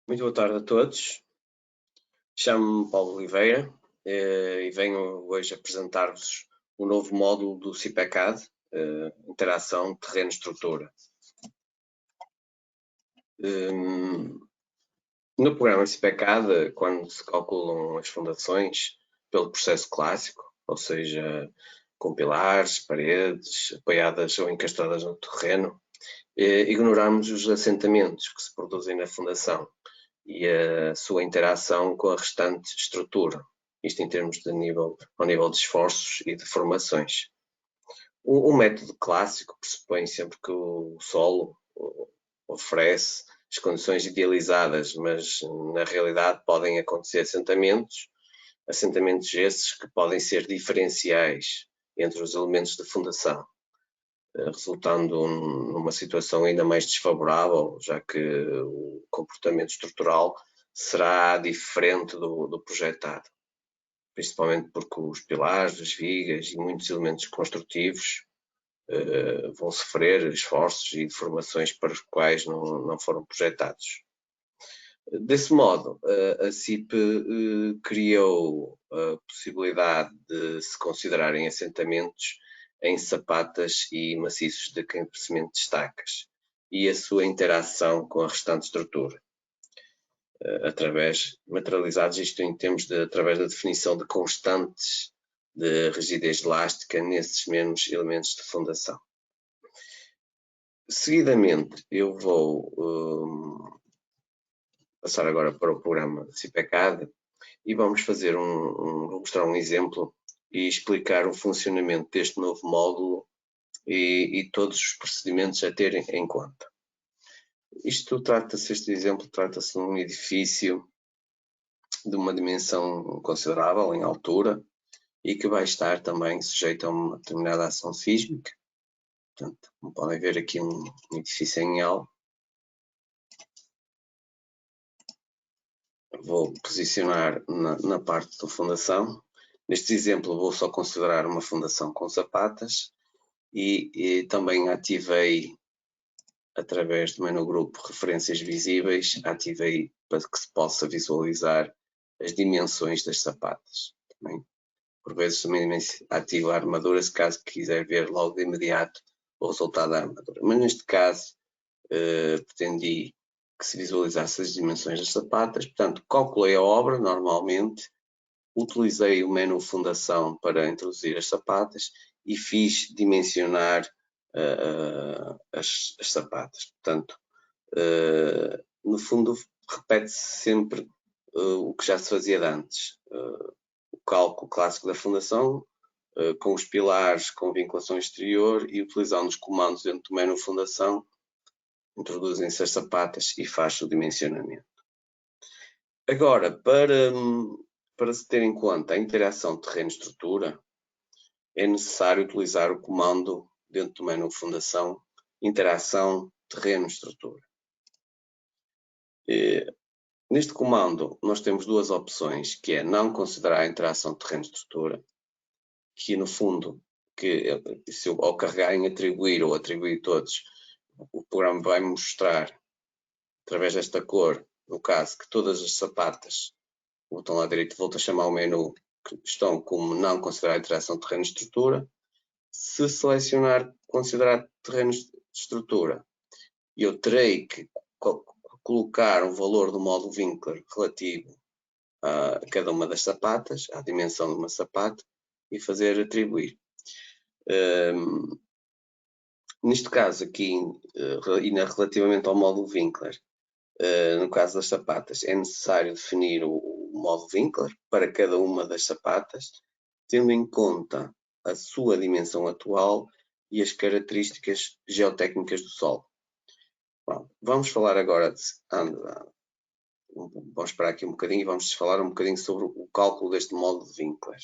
Muito boa tarde a todos. Chamo-me Paulo Oliveira e venho hoje apresentar-vos o novo módulo do CIPECAD, Interação Terreno-Estrutura. No programa CIPECAD, quando se calculam as fundações pelo processo clássico, ou seja, com pilares, paredes, apoiadas ou encastradas no terreno, ignoramos os assentamentos que se produzem na fundação e a sua interação com a restante estrutura, isto em termos de ao nível de esforços e de formações. O método clássico pressupõe sempre que o solo oferece as condições idealizadas, mas na realidade podem acontecer assentamentos esses que podem ser diferenciais entre os elementos de fundação, resultando numa situação ainda mais desfavorável, já que o comportamento estrutural será diferente do projetado, principalmente porque os pilares, as vigas e muitos elementos construtivos vão sofrer esforços e deformações para os quais não foram projetados. Desse modo, a CIP criou a possibilidade de se considerarem assentamentos em sapatas e maciços de crescimento de estacas e a sua interação com a restante estrutura, materializados isto em termos através da definição de constantes de rigidez elástica nesses mesmos elementos de fundação. Seguidamente, eu vou passar agora para o programa CIPECAD e vamos fazer vou mostrar um exemplo e explicar o funcionamento deste novo módulo e todos os procedimentos a terem em conta. Este exemplo trata-se de um edifício de uma dimensão considerável em altura e que vai estar também sujeito a uma determinada ação sísmica. Portanto, como podem ver aqui um edifício em L. Vou posicionar na parte da fundação. Neste exemplo vou só considerar uma fundação com sapatas e também ativei, através do menu grupo referências visíveis, ativei para que se possa visualizar as dimensões das sapatas. Também, por vezes também ativo a armadura se caso quiser ver logo de imediato o resultado da armadura. Mas neste caso pretendi que se visualizasse as dimensões das sapatas, portanto calculei a obra normalmente, utilizei o menu fundação para introduzir as sapatas e fiz dimensionar as sapatas. Portanto, no fundo repete-se sempre o que já se fazia de antes. O cálculo clássico da fundação, com os pilares com vinculação exterior e utilizando os comandos dentro do menu fundação, introduzem-se as sapatas e faz o dimensionamento. Agora, para se ter em conta a interação terreno-estrutura, é necessário utilizar o comando dentro do menu fundação, interação terreno-estrutura. Neste comando nós temos duas opções, que é não considerar a interação terreno-estrutura, que no fundo, se eu ao carregar em atribuir ou atribuir todos, o programa vai mostrar, através desta cor, no caso, que todas as sapatas, o botão lá direito volta a chamar o menu, que estão como não considerar interação terreno-estrutura. Se selecionar considerar terreno-estrutura, eu terei que colocar o valor do módulo Winkler relativo a cada uma das sapatas, à dimensão de uma sapata, e fazer atribuir. Neste caso aqui, e relativamente ao módulo Winkler, no caso das sapatas, é necessário definir o módulo Winkler para cada uma das sapatas, tendo em conta a sua dimensão atual e as características geotécnicas do solo. Bom, vamos falar agora, vamos parar aqui um bocadinho e vamos falar um bocadinho sobre o cálculo deste módulo Winkler.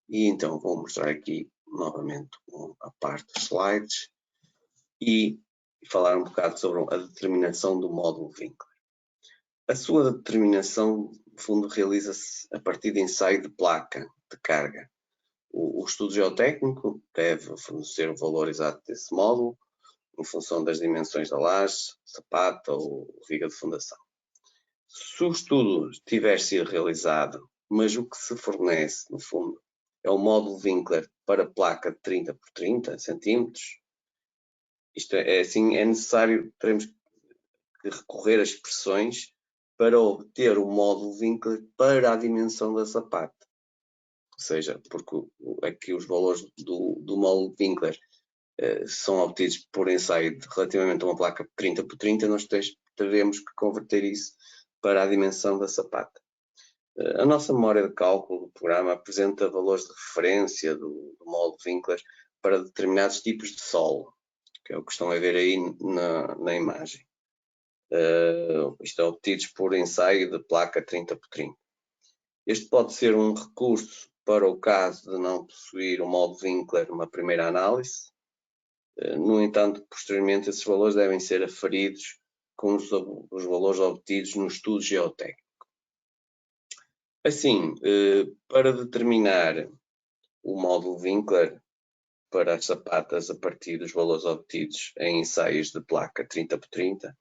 E então vou mostrar aqui novamente a parte dos slides e falar um bocado sobre a determinação do módulo Winkler. A sua determinação, no fundo, realiza-se a partir de ensaio de placa de carga. O estudo geotécnico deve fornecer o valor exato desse módulo, em função das dimensões da laje, sapata ou viga de fundação. Se o estudo tiver sido realizado, mas o que se fornece, no fundo, é o módulo Winkler para placa de 30 por 30 centímetros, isto é assim, é necessário, teremos que recorrer a expressões para obter o módulo Winkler para a dimensão da sapata. Ou seja, porque aqui os valores do módulo Winkler são obtidos por ensaio relativamente a uma placa 30 por 30, nós teremos que converter isso para a dimensão da sapata. A nossa memória de cálculo do programa apresenta valores de referência do módulo Winkler para determinados tipos de solo, que é o que estão a ver aí na imagem. Isto é obtidos por ensaio de placa 30 por 30. Este pode ser um recurso para o caso de não possuir o módulo Winkler numa primeira análise. No entanto, posteriormente, esses valores devem ser aferidos com os valores obtidos no estudo geotécnico. Assim, para determinar o módulo Winkler para as sapatas a partir dos valores obtidos em ensaios de placa 30 por 30,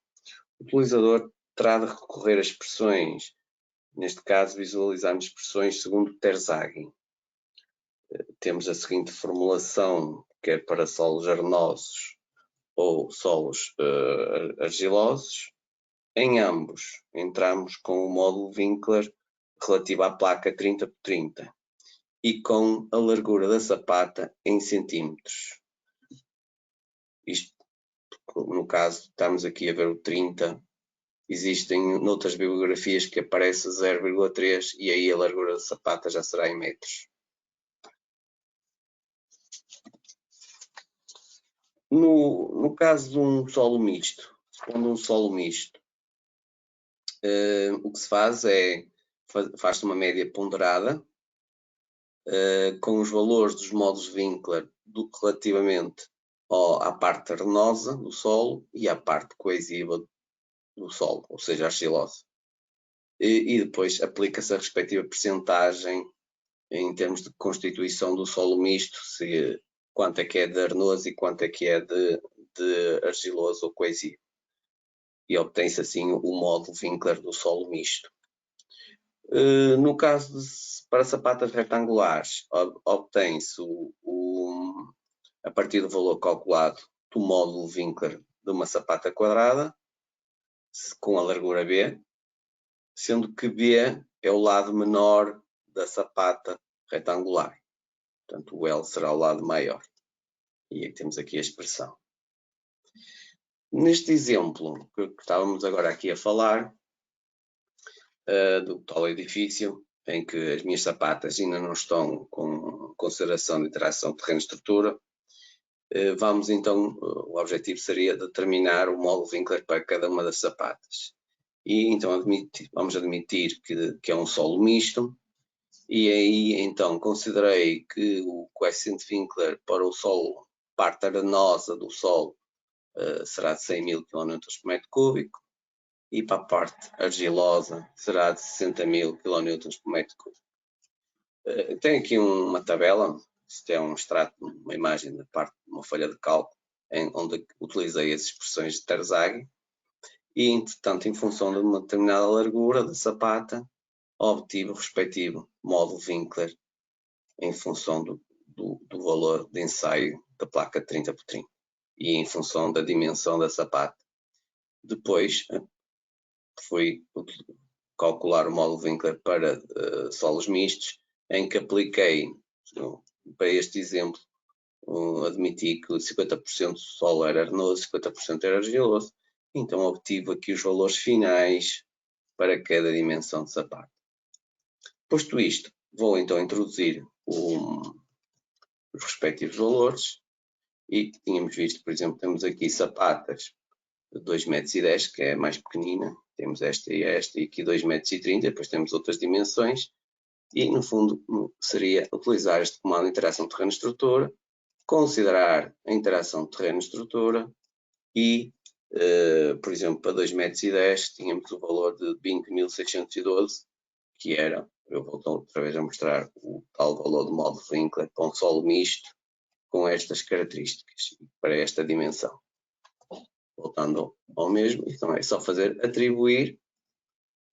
o utilizador terá de recorrer a expressões, neste caso visualizamos expressões segundo Terzaghi. Temos a seguinte formulação, quer para solos arenosos ou solos argilosos. Em ambos, entramos com o módulo Winkler relativo à placa 30 por 30 e com a largura da sapata em centímetros. Isto, no caso, estamos aqui a ver o 30. Existem noutras bibliografias que aparece 0,3 e aí a largura da sapata já será em metros. No caso de um solo misto, quando um solo misto, o que se faz é, faz-se uma média ponderada com os valores dos módulos Winkler relativamente à parte arenosa do solo e à parte coesiva do solo, ou seja, a argilosa. E depois aplica-se a respectiva percentagem em termos de constituição do solo misto, quanto é que é de arenoso e quanto é que é de argiloso ou coesivo. E obtém-se assim o módulo Winkler do solo misto. No caso para sapatas retangulares, obtém-se a partir do valor calculado do módulo Winkler de uma sapata quadrada, com a largura B, sendo que B é o lado menor da sapata retangular. Portanto, o L será o lado maior. E temos aqui a expressão. Neste exemplo que estávamos agora aqui a falar, do tal edifício, em que as minhas sapatas ainda não estão com consideração de interação terreno-estrutura, vamos então, o objetivo seria determinar o módulo Winkler para cada uma das sapatas. E então vamos admitir que é um solo misto, e aí então considerei que o coeficiente Winkler para o solo, parte arenosa do solo, será de 100.000 kN por metro cúbico, e para a parte argilosa será de 60.000 kN por metro cúbico. Tenho aqui uma tabela, isto é um extrato, uma imagem da parte de uma folha de cálculo, onde utilizei as expressões de Terzaghi, e entretanto, em função de uma determinada largura da sapata, obtive o respectivo módulo Winkler em função do valor de ensaio da placa 30 por 30 e em função da dimensão da sapata. Depois fui calcular o módulo Winkler para solos mistos, em que apliquei, para este exemplo, admiti que 50% do solo era arenoso, 50% era argiloso, então obtive aqui os valores finais para cada dimensão de sapata. Posto isto, vou então introduzir os respectivos valores e tínhamos visto, por exemplo, temos aqui sapatas de 2,10 metros, que é a mais pequenina, temos esta e aqui 2,30 metros, depois temos outras dimensões, e no fundo seria utilizar este comando de interação terreno-estrutura, considerar a interação terreno-estrutura e, por exemplo, para 2,10 metros tínhamos o valor de 20.612, que era, eu vou outra vez a mostrar o tal valor do módulo Winkler para um solo misto com estas características, para esta dimensão. Voltando ao mesmo, então é só fazer atribuir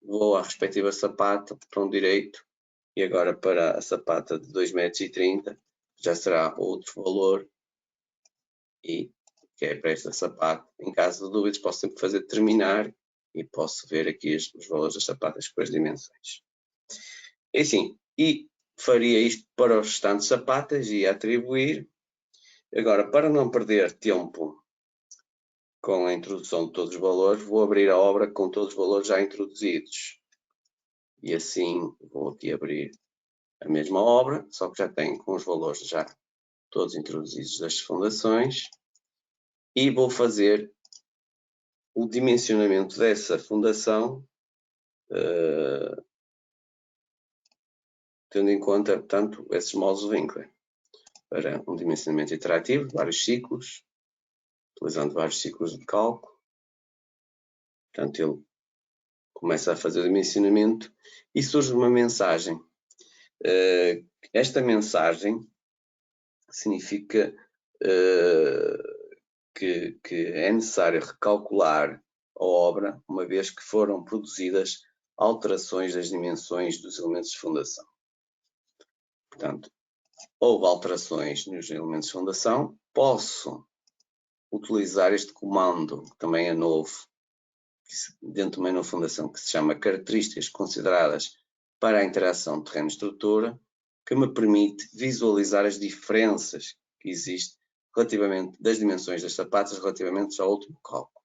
vou à respectiva sapata, botão direito, e agora para a sapata de 2,30 m já será outro valor, e que é para esta sapata. Em caso de dúvidas, posso sempre fazer terminar e posso ver aqui os valores das sapatas com as dimensões. E assim, e faria isto para os restantes sapatas e atribuir. Agora, para não perder tempo com a introdução de todos os valores, vou abrir a obra com todos os valores já introduzidos. E assim vou aqui abrir a mesma obra, só que já tenho com os valores já todos introduzidos das fundações. E vou fazer o dimensionamento dessa fundação, tendo em conta, portanto, esses moldes de Winkler, para um dimensionamento interativo, vários ciclos, utilizando vários ciclos de cálculo. Portanto, ele começa a fazer o dimensionamento e surge uma mensagem. Esta mensagem significa que é necessário recalcular a obra, uma vez que foram produzidas alterações das dimensões dos elementos de fundação. Portanto, houve alterações nos elementos de fundação, posso utilizar este comando, que também é novo, dentro de uma fundação, que se chama características consideradas para a interação terreno-estrutura, que me permite visualizar as diferenças que existem relativamente das dimensões das sapatas relativamente ao último cálculo.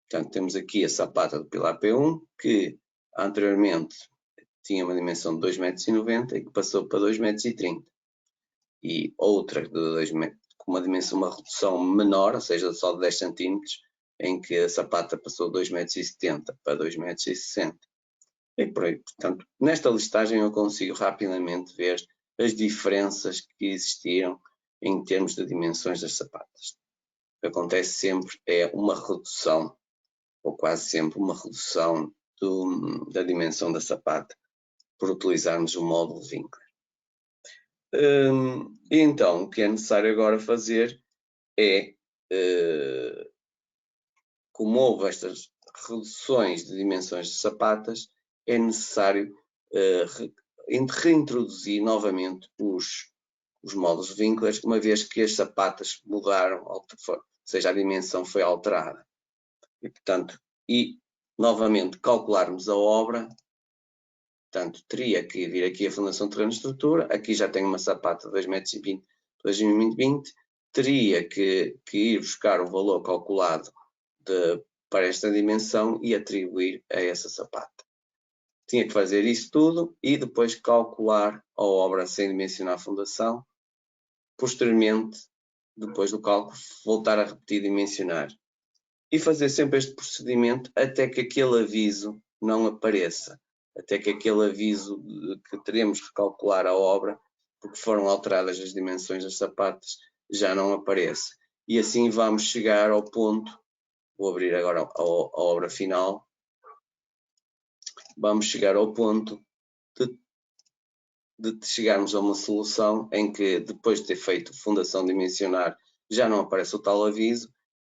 Portanto, temos aqui a sapata do pilar P1, que anteriormente tinha uma dimensão de 2,90 m e que passou para 2,30 m. E outra de 2 m, com uma dimensão, uma redução menor, ou seja, só de 10 cm, em que a sapata passou de 2,70 m para 2,60 m. E por aí, portanto, nesta listagem eu consigo rapidamente ver as diferenças que existiram em termos de dimensões das sapatas. O que acontece sempre é uma redução, ou quase sempre uma redução da dimensão da sapata, por utilizarmos o módulo de Winkler. E então, o que é necessário agora fazer é, como houve estas reduções de dimensões de sapatas, é necessário reintroduzir novamente os módulos de Winkler, uma vez que as sapatas mudaram, ou seja, a dimensão foi alterada. E, portanto, novamente calcularmos a obra, portanto, teria que vir aqui a fundação terreno-estrutura, aqui já tenho uma sapata de 2,20 m, 2,20 m, teria que ir buscar o valor calculado para esta dimensão e atribuir a essa sapata. Tinha que fazer isso tudo e depois calcular a obra sem dimensionar a fundação. Posteriormente, depois do cálculo, voltar a repetir dimensionar. E fazer sempre este procedimento até que aquele aviso não apareça. Até que aquele aviso de que teremos que calcular a obra, porque foram alteradas as dimensões das sapatas, já não apareça. E assim vamos chegar ao ponto, vou abrir agora a obra final, vamos chegar ao ponto de chegarmos a uma solução em que, depois de ter feito fundação dimensionar, já não aparece o tal aviso,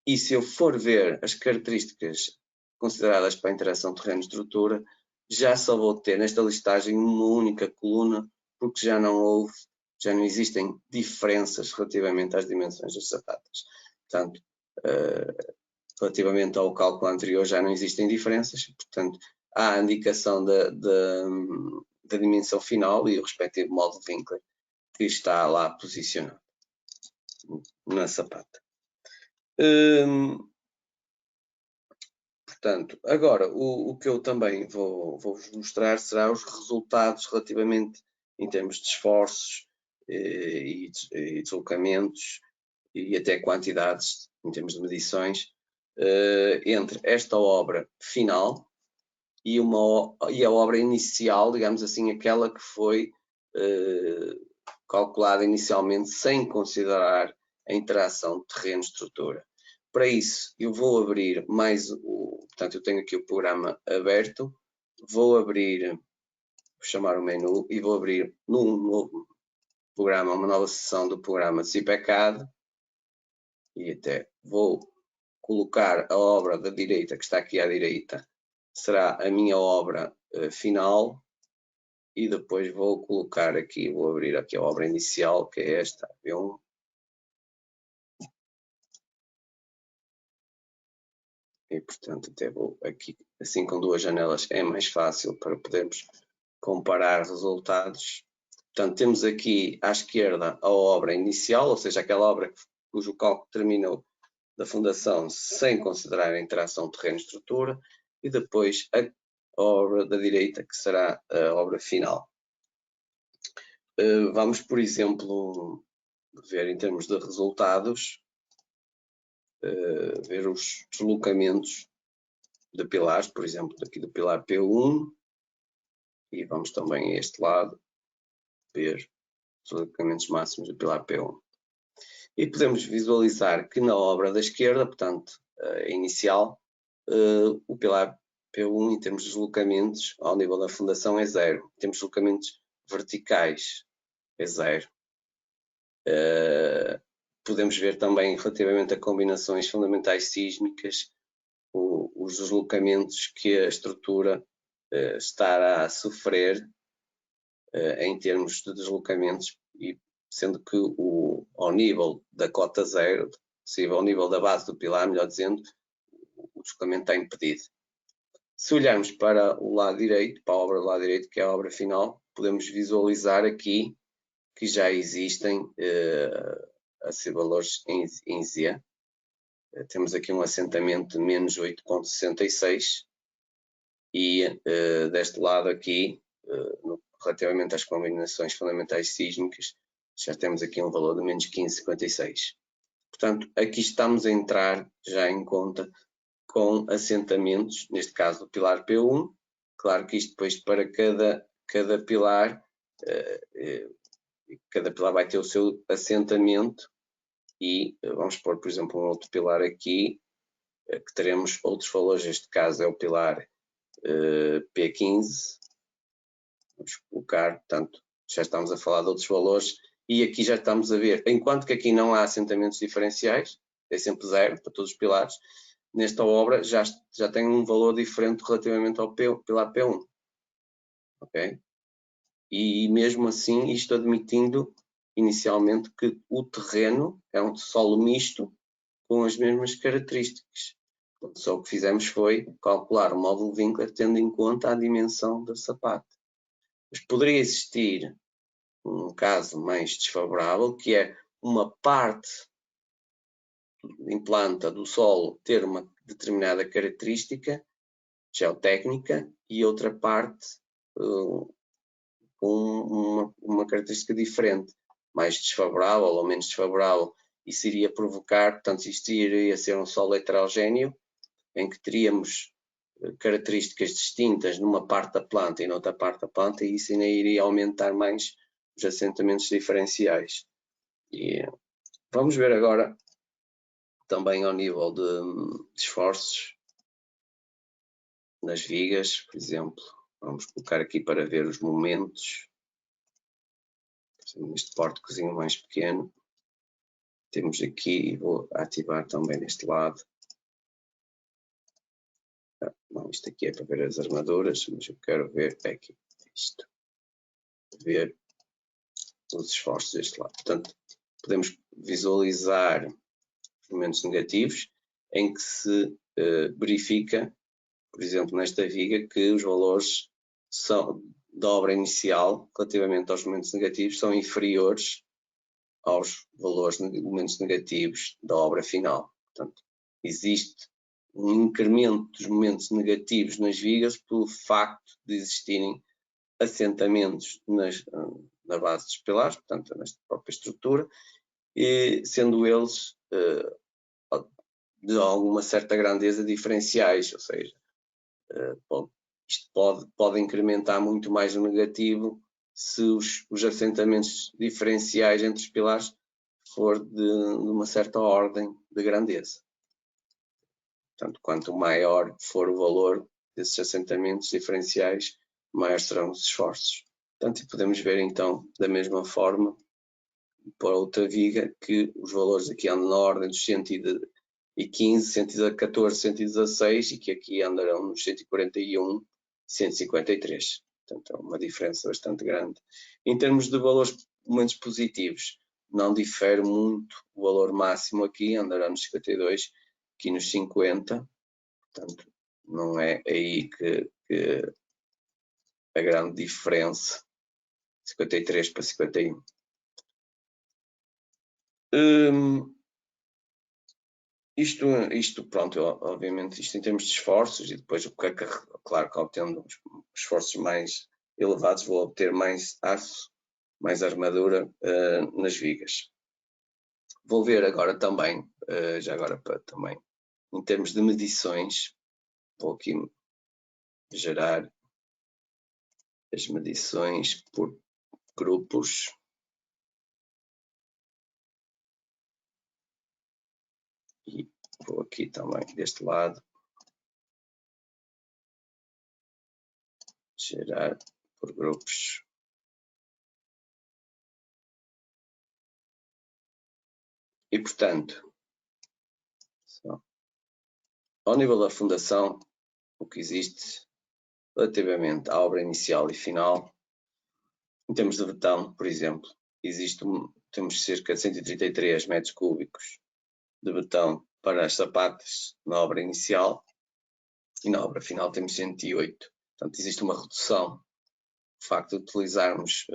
e se eu for ver as características consideradas para a interação terreno-estrutura, já só vou ter nesta listagem uma única coluna, porque já não existem diferenças relativamente às dimensões das sapatas. Portanto, relativamente ao cálculo anterior já não existem diferenças, portanto, há a indicação da dimensão final e o respectivo módulo de Winkler que está lá posicionado na sapata. Portanto, agora o que eu também vou-vos mostrar será os resultados relativamente em termos de esforços e deslocamentos e até quantidades em termos de medições entre esta obra final e a obra inicial, digamos assim, aquela que foi calculada inicialmente sem considerar a interação terreno-estrutura. Para isso, eu vou abrir portanto, eu tenho aqui o programa aberto, vou chamar o menu e vou abrir num novo programa, uma nova seção do programa CIPECAD e até vou colocar a obra da direita, que está aqui à direita, será a minha obra final, e depois vou colocar aqui, vou abrir aqui a obra inicial, que é esta, B1. E portanto até vou aqui, assim com duas janelas é mais fácil para podermos comparar resultados. Portanto, temos aqui à esquerda a obra inicial, ou seja, aquela obra cujo cálculo terminou da fundação sem considerar a interação terreno-estrutura, e depois a obra da direita, que será a obra final. Vamos, por exemplo, ver em termos de resultados, ver os deslocamentos de pilares, por exemplo, daqui do pilar P1, e vamos também a este lado ver os deslocamentos máximos do pilar P1. E podemos visualizar que na obra da esquerda, portanto, inicial, o pilar P1 em termos de deslocamentos ao nível da fundação é 0. Em termos de deslocamentos verticais é 0. Podemos ver também relativamente a combinações fundamentais sísmicas, os deslocamentos que a estrutura estará a sofrer em termos de deslocamentos, e sendo que ao nível da cota 0, ao nível da base do pilar, melhor dizendo, o deslocamento está impedido. Se olharmos para o lado direito, para a obra do lado direito, que é a obra final, podemos visualizar aqui que já existem assim, valores em Z. Temos aqui um assentamento de menos 8,66 e deste lado aqui, relativamente às combinações fundamentais sísmicas, já temos aqui um valor de menos 15,56. Portanto, aqui estamos a entrar já em conta com assentamentos, neste caso do pilar P1. Claro que isto depois para cada pilar, cada pilar vai ter o seu assentamento, e vamos pôr, por exemplo, um outro pilar aqui, que teremos outros valores. Este caso é o pilar P15. Vamos colocar, portanto, já estamos a falar de outros valores, e aqui já estamos a ver, enquanto que aqui não há assentamentos diferenciais, é sempre 0 para todos os pilares, nesta obra já tem um valor diferente relativamente ao pilar P1. Ok? E mesmo assim, isto admitindo inicialmente que o terreno é um solo misto com as mesmas características. Só o que fizemos foi calcular o módulo Winkler tendo em conta a dimensão da sapata. Mas poderia existir um caso mais desfavorável, que é uma parte em planta do solo ter uma determinada característica geotécnica e outra parte com uma característica diferente, mais desfavorável ou menos desfavorável. Isso iria provocar, portanto, isto iria ser um solo heterogéneo, em que teríamos características distintas numa parte da planta e noutra parte da planta, e isso ainda iria aumentar mais os assentamentos diferenciais. E vamos ver agora também ao nível de esforços nas vigas, por exemplo. Vamos colocar aqui para ver os momentos. Neste pórticozinho mais pequeno, temos aqui, vou ativar também neste lado. Não, isto aqui é para ver as armaduras, mas eu quero ver aqui isto, ver os esforços deste lado. Portanto, podemos visualizar os momentos negativos, em que se verifica, por exemplo, nesta viga, que os valores da obra inicial, relativamente aos momentos negativos, são inferiores aos valores de momentos negativos da obra final. Portanto, existe um incremento dos momentos negativos nas vigas pelo facto de existirem assentamentos na base dos pilares, portanto, nesta própria estrutura, e sendo eles de alguma certa grandeza diferenciais, ou seja, isto pode incrementar muito mais o negativo se os assentamentos diferenciais entre os pilares for de uma certa ordem de grandeza. Portanto, quanto maior for o valor desses assentamentos diferenciais, maiores serão os esforços. Portanto, podemos ver então, da mesma forma, para outra viga, que os valores aqui andam na ordem dos 110 115, 114, 116 e que aqui andarão nos 141, 153. Portanto, é uma diferença bastante grande. Em termos de valores momentos positivos, não difere muito o valor máximo aqui, andará nos 52, aqui nos 50. Portanto, não é aí que a grande diferença, 53 para 51. Isto, pronto, obviamente, isto em termos de esforços, e depois, claro que obtendo esforços mais elevados, vou obter mais aço, mais armadura nas vigas. Vou ver agora também, já agora também, em termos de medições, vou aqui gerar as medições por grupos. E vou aqui também deste lado gerar por grupos. E portanto, ao nível da fundação, o que existe relativamente à obra inicial e final, em termos de betão, por exemplo, temos cerca de 133 metros cúbicos de betão para as sapatas na obra inicial e na obra final temos 108. Portanto, existe uma redução. O facto de utilizarmos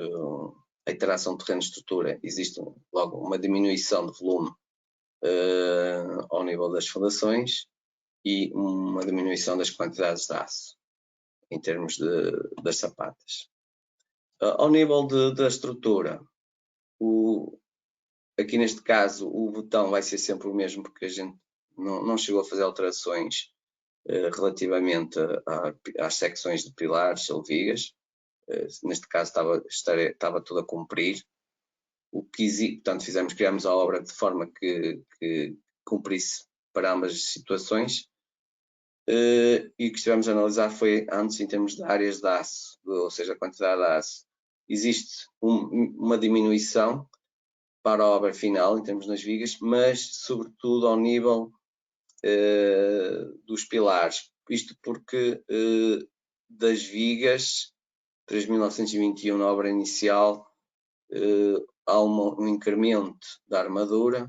a interação terreno-estrutura, existe logo uma diminuição de volume ao nível das fundações e uma diminuição das quantidades de aço em termos das sapatas. Ao nível da estrutura, aqui neste caso o botão vai ser sempre o mesmo porque a gente não chegou a fazer alterações relativamente às secções de pilares ou vigas. Neste caso estava tudo a cumprir. Portanto, criámos a obra de forma que cumprisse para ambas as situações. E o que estivemos a analisar foi antes em termos de áreas de aço, ou seja, a quantidade de aço. Existe uma diminuição para a obra final em termos das vigas, mas sobretudo ao nível dos pilares. Isto porque das vigas, 3.921 na obra inicial, há um incremento da armadura,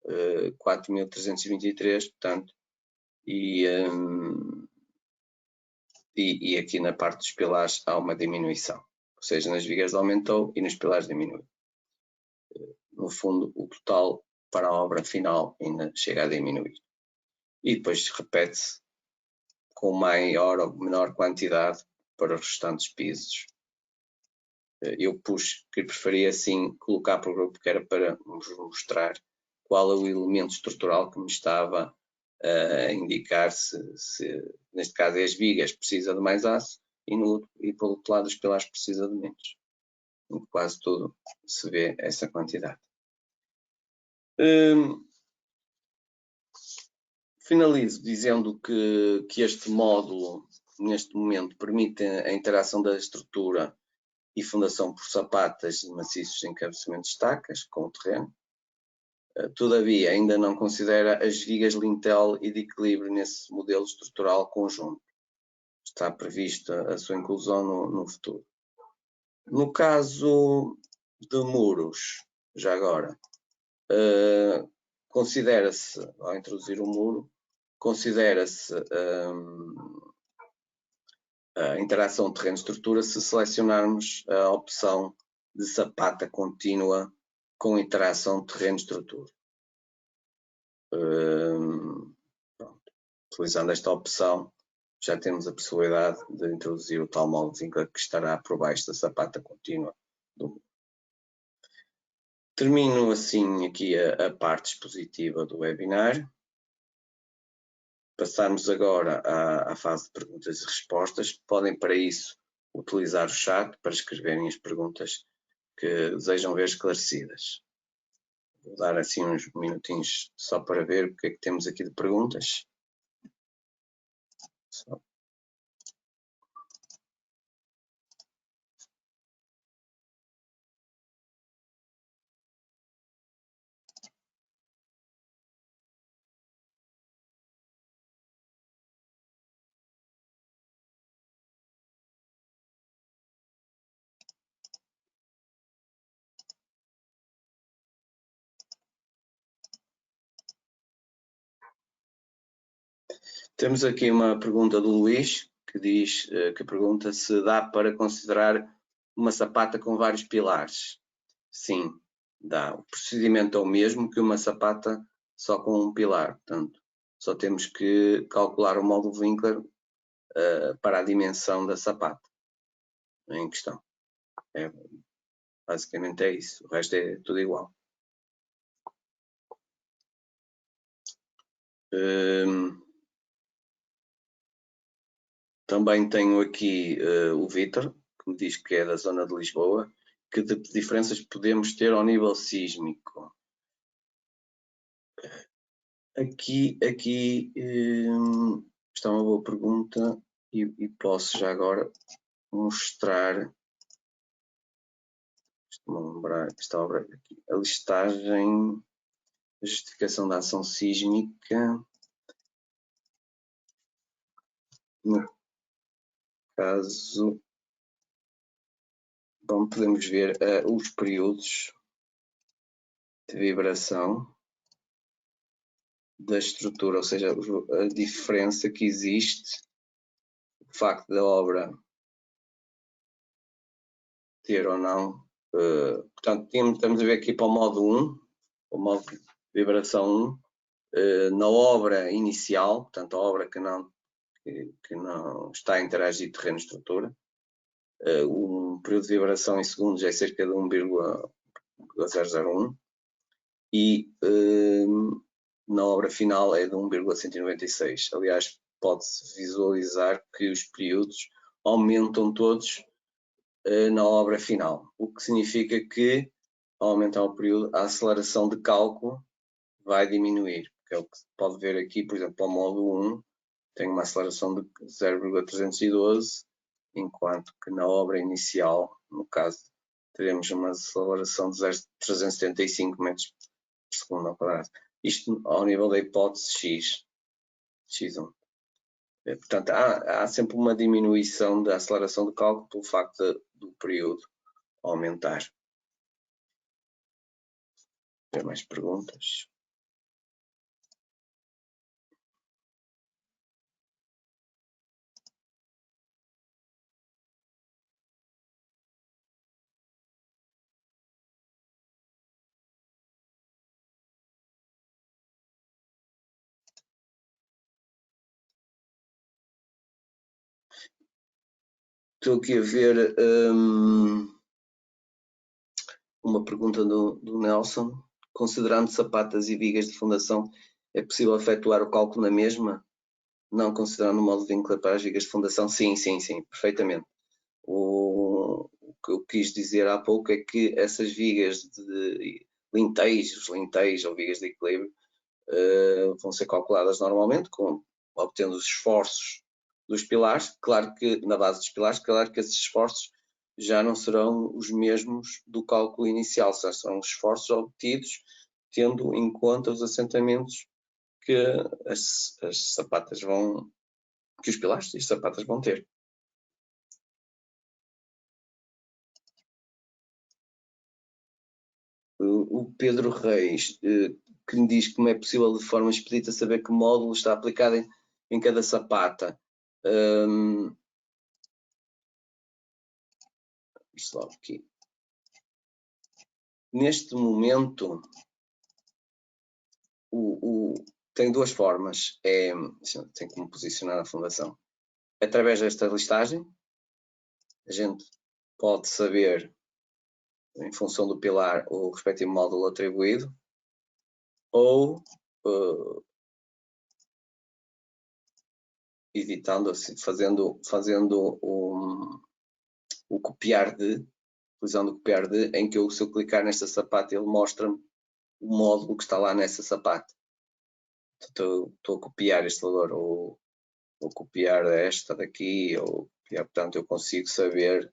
4.323, portanto, e aqui na parte dos pilares há uma diminuição. Ou seja, nas vigas aumentou e nos pilares diminuiu. No fundo, o total para a obra final ainda chega a diminuir. E depois repete-se com maior ou menor quantidade para os restantes pisos. Eu pus que preferia assim colocar por grupo, que era para vos mostrar qual é o elemento estrutural que me estava a indicar se neste caso é as vigas precisa de mais aço e pelo outro lado os pilares precisa de menos. Em quase tudo se vê essa quantidade. Finalizo dizendo que este módulo, neste momento, permite a interação da estrutura e fundação por sapatas e maciços em cabeçamento de estacas com o terreno. Todavia, ainda não considera as vigas lintel e de equilíbrio nesse modelo estrutural conjunto. Está prevista a sua inclusão no futuro. No caso de muros, já agora, considera-se, ao introduzir o muro, considera-se a interação terreno-estrutura se selecionarmos a opção de sapata contínua com interação terreno-estrutura. Utilizando esta opção, já temos a possibilidade de introduzir o tal molde que estará por baixo da sapata contínua do muro. Termino assim aqui a parte expositiva do webinar. Passarmos agora à fase de perguntas e respostas. Podem, para isso, utilizar o chat para escreverem as perguntas que desejam ver esclarecidas. Vou dar assim uns minutinhos só para ver o que é que temos aqui de perguntas. Só. Temos aqui uma pergunta do Luís, que diz, que pergunta se dá para considerar uma sapata com vários pilares. Sim, dá. O procedimento é o mesmo que uma sapata só com um pilar. Portanto, só temos que calcular o módulo Winkler para a dimensão da sapata em questão. Basicamente é isso. O resto é tudo igual. Também tenho aqui o Vítor, que me diz que é da zona de Lisboa. Que diferenças podemos ter ao nível sísmico? Aqui está uma boa pergunta e posso já agora mostrar esta obra aqui. A listagem, a justificação da ação sísmica. No caso, bom, podemos ver os períodos de vibração da estrutura, ou seja, a diferença que existe, o facto da obra ter ou não. Portanto, estamos a ver aqui para o modo 1, o modo de vibração 1, na obra inicial, portanto, a obra que não está a interagir terreno-estrutura. Um período de vibração em segundos é cerca de 1,001 e na obra final é de 1,196. Aliás, pode-se visualizar que os períodos aumentam todos na obra final, o que significa que, ao aumentar o período, a aceleração de cálculo vai diminuir, que é o que se pode ver aqui, por exemplo, ao módulo 1, tem uma aceleração de 0,312, enquanto que na obra inicial, no caso, teremos uma aceleração de 0,375 metros por segundo ao quadrado. Isto ao nível da hipótese x1. Portanto, há sempre uma diminuição da aceleração do cálculo pelo facto do período aumentar. Tem mais perguntas? Estou aqui a ver uma pergunta do Nelson. Considerando sapatas e vigas de fundação, é possível efetuar o cálculo na mesma? Não considerando o modo de Winkler para as vigas de fundação? Sim, perfeitamente. O que eu quis dizer há pouco é que essas vigas de linteiros ou vigas de equilíbrio vão ser calculadas normalmente, obtendo os esforços dos pilares. Claro que, na base dos pilares, claro que esses esforços já não serão os mesmos do cálculo inicial, serão esforços obtidos tendo em conta os assentamentos que as sapatas vão, que os pilares e as sapatas vão ter. O Pedro Reis, que me diz que não é possível de forma expedita saber que módulo está aplicado em cada sapata. Aqui. Neste momento, tem duas formas. Tem como posicionar a fundação. Através desta listagem, a gente pode saber, em função do pilar, o respectivo módulo atribuído, ou editando, fazendo o copiar de, utilizando o copiar de, em que se eu clicar nesta sapata, ele mostra-me o módulo que está lá nessa sapata. Estou a copiar este valor, ou copiar esta daqui, ou copiar, portanto, eu consigo saber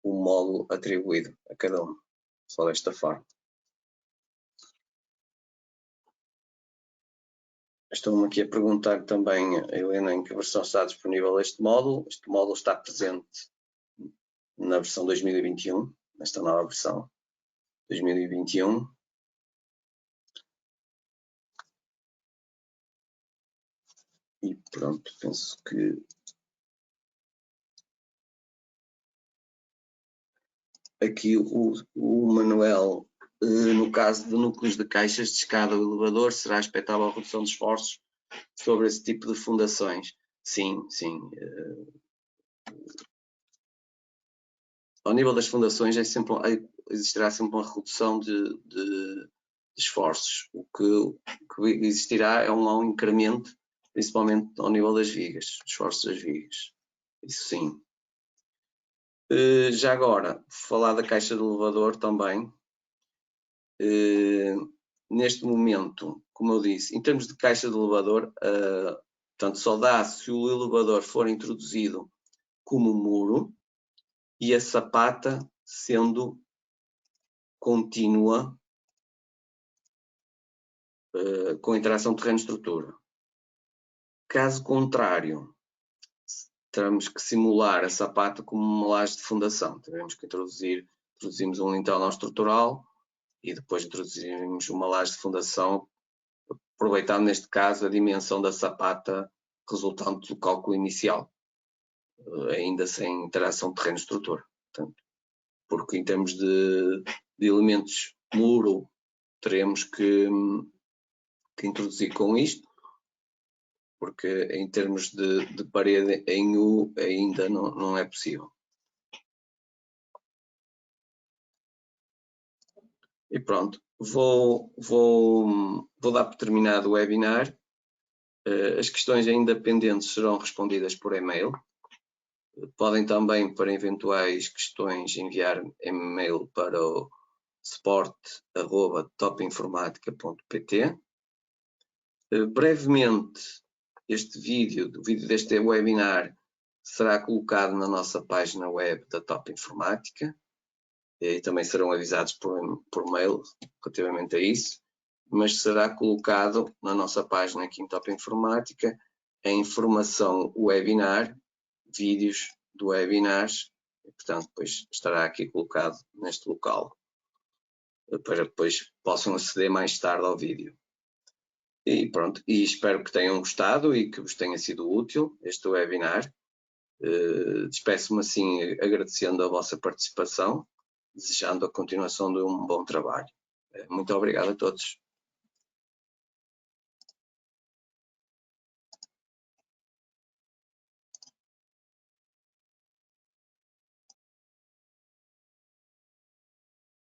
o módulo atribuído a cada um, só desta forma. Estou-me aqui a perguntar também, Helena, em que versão está disponível este módulo. Este módulo está presente na versão 2021, nesta nova versão 2021. E pronto, penso que aqui o Manuel, no caso de núcleos de caixas de escada ou elevador, será expectável a redução de esforços sobre esse tipo de fundações. Sim, sim. Ao nível das fundações existirá sempre uma redução de esforços. O que existirá é um incremento, principalmente ao nível das vigas, esforços das vigas. Isso sim. Já agora, falar da caixa de elevador também. Neste momento, como eu disse, em termos de caixa de elevador, portanto, só dá se o elevador for introduzido como muro e a sapata sendo contínua com interação terreno-estrutura. Caso contrário, teremos que simular a sapata como uma laje de fundação. Teremos que introduzimos um lintel não estrutural e depois introduzimos uma laje de fundação, aproveitando neste caso a dimensão da sapata resultante do cálculo inicial, ainda sem interação terreno-estrutura. Porque em termos de elementos muro, teremos que introduzir com isto, porque em termos de parede em U ainda não é possível. E pronto, vou dar por terminado o webinar. As questões ainda pendentes serão respondidas por e-mail. Podem também, para eventuais questões, enviar e-mail para o support@topinformatica.pt. Brevemente, o vídeo deste webinar será colocado na nossa página web da Top Informática e também serão avisados por mail relativamente a isso, mas será colocado na nossa página aqui em Top Informática a informação webinar, vídeos do webinars, e, portanto, depois estará aqui colocado neste local, para depois possam aceder mais tarde ao vídeo. E pronto, e espero que tenham gostado e que vos tenha sido útil este webinar. Despeço-me assim agradecendo a vossa participação, desejando a continuação de um bom trabalho. Muito obrigado a todos.